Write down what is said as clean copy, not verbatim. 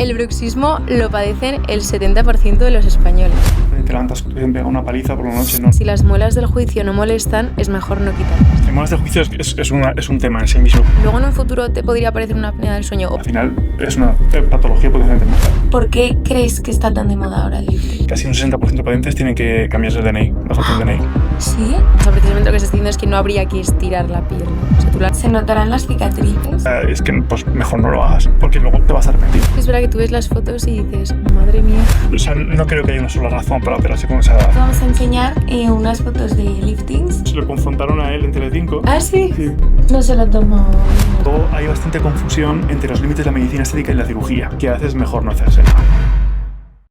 El bruxismo lo padecen el 70% de los españoles. Te levantas, te pega una paliza por la noche, ¿no? Si las muelas del juicio no molestan, es mejor no quitarlas. Las muelas de juicio es un tema en sí mismo. Luego en un futuro te podría aparecer una apnea del sueño. Al final es una patología potencialmente mortal. ¿Por qué crees que está tan de moda ahora el lifting? Casi un 60% de pacientes tienen que cambiarse el DNI, la foto del DNI. ¿Sí? O sea, precisamente lo que se está diciendo es que no habría que estirar la pierna. O sea, ¿se notarán las cicatrices? Es que pues mejor no lo hagas, porque luego te vas a arrepentir. Es verdad que tú ves las fotos y dices, madre mía. O sea, no creo que haya una sola razón para operarse con esa edad. Vamos a enseñar unas fotos de liftings. Se lo confrontaron a él en Telecinco. ¿Ah, sí? Sí. No se lo tomo. Luego hay bastante confusión entre los límites de la medicina estética y la cirugía, que a veces es mejor no hacerse nada.